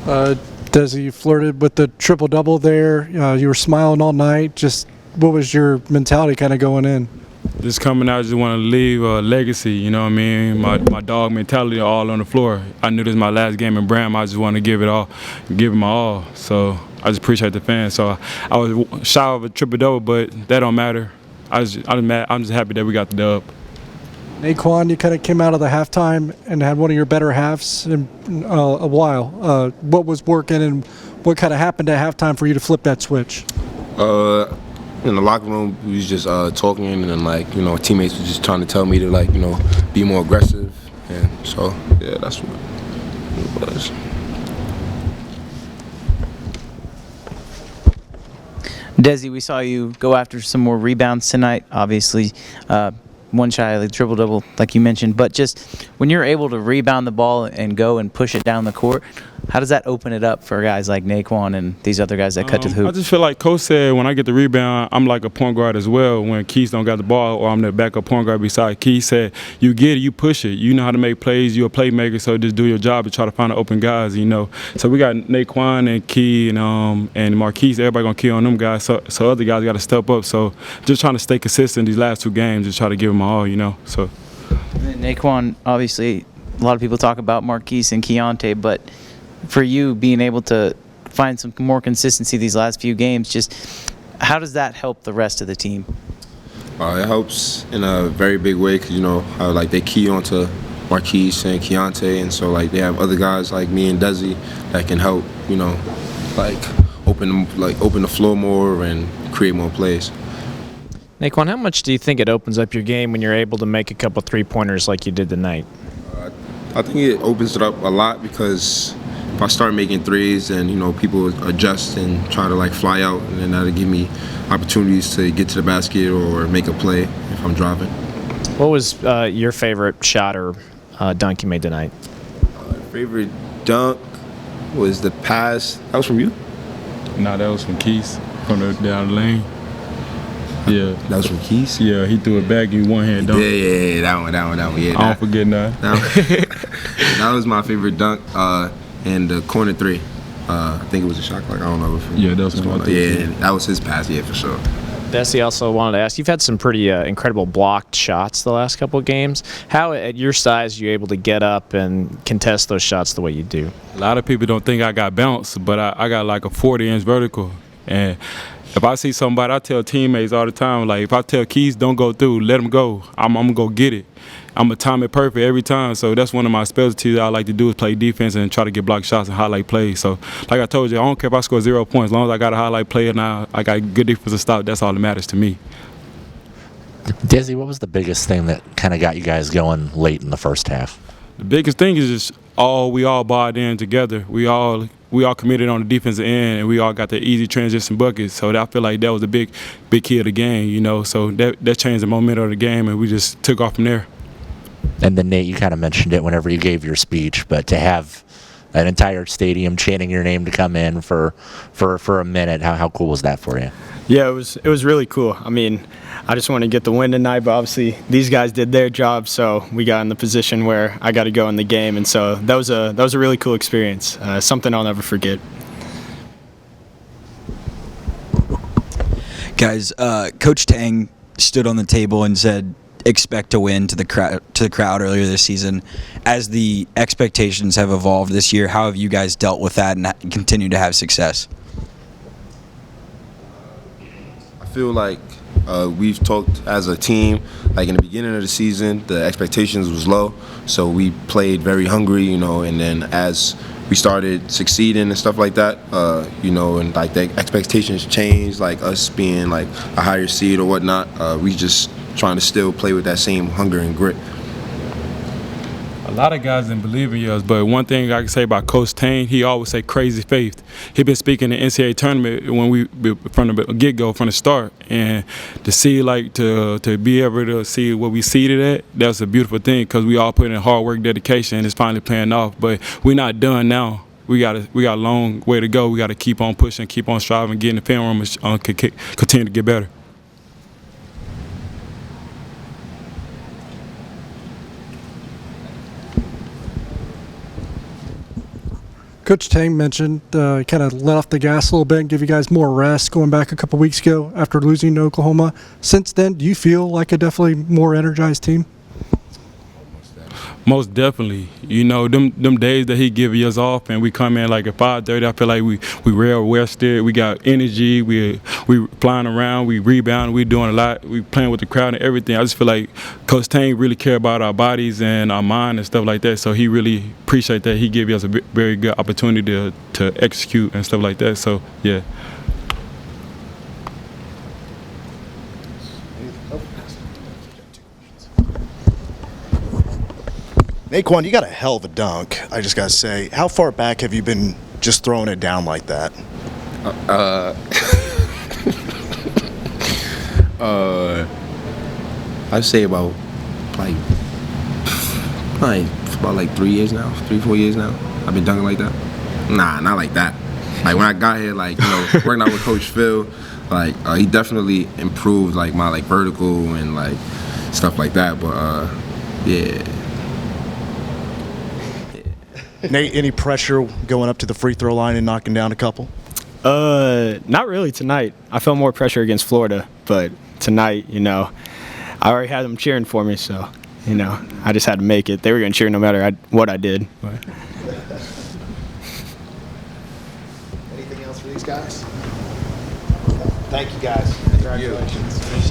Desi, you flirted with the triple-double there. You were smiling all night. Just what was your mentality kind of going in? Just coming out, just want to leave a legacy, you know what I mean? My dog mentality all on the floor. I knew this was my last game in Bram. I just want to give it my all. So I just appreciate the fans. So I was shy of a triple-double, but that don't matter. I'm just happy that we got the dub. Nae'Qwan, you kind of came out of the halftime and had one of your better halves in a while. What was working and what kind of happened at halftime for you to flip that switch? In the locker room, we was just talking, and then teammates were just trying to tell me to be more aggressive, and so yeah, that's what it was. Desi, we saw you go after some more rebounds tonight. Obviously, one shy of the triple-double, like you mentioned. But just when you're able to rebound the ball and go and push it down the court, how does that open it up for guys like Nae'Qwan and these other guys that cut to the hoop? I just feel like Coach said, when I get the rebound, I'm like a point guard as well. When Keith don't got the ball, or I'm the backup point guard beside Keith, said, you get it, you push it. You know how to make plays. You're a playmaker, so just do your job and try to find the open guys, you know. So we got Nae'Qwan and Key and Marquise. Everybody going to key on them guys, so other guys got to step up. So just trying to stay consistent these last two games, just try to give them all, you know. So Nae'Qwan, obviously, a lot of people talk about Marquise and Keontae, but for you being able to find some more consistency these last few games, just how does that help the rest of the team? It helps in a very big way because how they key onto Marquise and Keontae, and so they have other guys like me and Desi that can help open the floor more and create more plays. Nae'Qwan, how much do you think it opens up your game when you're able to make a couple three-pointers like you did tonight? I think it opens it up a lot because if I start making threes and people adjust and try to fly out, and then that'll give me opportunities to get to the basket or make a play if I'm driving. What was your favorite shot or dunk you made tonight? Favorite dunk was the pass. That was from you? No, that was from Keith from down the lane. Yeah. That was from Keith? Yeah, he threw it back in one hand dunk. Yeah, that one. Yeah, I don't forget that. That was my favorite dunk. And the corner three. I think it was a shot clock. I don't know if that was corner three. Yeah, that was his pass. Yeah, for sure. Desi, also wanted to ask, you've had some pretty incredible blocked shots the last couple of games. How, at your size, are you able to get up and contest those shots the way you do? A lot of people don't think I got bounce, but I got like a 40-inch vertical. And if I see somebody, I tell teammates all the time, if I tell Keys, don't go through, let them go. I'm going to go get it. I'm going to time it perfect every time. So that's one of my specialties I like to do is play defense and try to get block shots and highlight plays. So like I told you, I don't care if I score 0 points. As long as I got a highlight play and I got good defensive stop, that's all that matters to me. Desi, what was the biggest thing that kind of got you guys going late in the first half? The biggest thing is just we all bought in together. We all committed on the defensive end, and we all got the easy transition buckets. So I feel like that was a big key of the game, So that changed the momentum of the game, and we just took off from there. And then, Nate, you kind of mentioned it whenever you gave your speech, but to have an entire stadium chanting your name to come in for a minute, how cool was that for you? Yeah, it was really cool. I mean, I just want to get the win tonight, but obviously these guys did their job, so we got in the position where I got to go in the game, and so that was a really cool experience, something I'll never forget. Guys, Coach Tang stood on the table and said, "Expect to win" to the crowd earlier this season. As the expectations have evolved this year, how have you guys dealt with that and continue to have success? I feel like we've talked as a team. In the beginning of the season, the expectations was low, so we played very hungry, and then as we started succeeding and stuff like that, and the expectations changed, us being a higher seed or whatnot. We just trying to still play with that same hunger and grit. A lot of guys didn't believe in us, but one thing I can say about Coach Tang, he always say crazy faith. He been speaking the NCAA tournament when we from the get-go, from the start, and to see to be able to see what we seeded at, that's a beautiful thing because we all put in hard work, dedication, and it's finally paying off. But we're not done now. We got a long way to go. We got to keep on pushing, keep on striving, get in the film room, and continue to get better. Coach Tang mentioned kind of let off the gas a little bit and give you guys more rest going back a couple weeks ago after losing to Oklahoma. Since then, do you feel like a definitely more energized team? Most definitely. You know, them days that he give us off and we come in like at 5:30, I feel like we real rested. We got energy. We flying around. We rebound. We doing a lot. We playing with the crowd and everything. I just feel like Coach Tang really care about our bodies and our mind and stuff like that. So he really appreciate that. He gave us a very good opportunity to execute and stuff like that. So yeah. Nae'Qwan, you got a hell of a dunk, I just got to say. How far back have you been just throwing it down like that? I'd say about like 3 years now, 4 years now. I've been dunking like that. Nah, not like that. Like when I got here, like, you know, working out with Coach Phil, like he definitely improved like my like vertical and like stuff like that. But yeah. Nate, any pressure going up to the free throw line and knocking down a couple? Not really tonight. I felt more pressure against Florida, but tonight, you know, I already had them cheering for me, so, you know, I just had to make it. They were going to cheer no matter what I did. But. Anything else for these guys? Thank you, guys. Congratulations.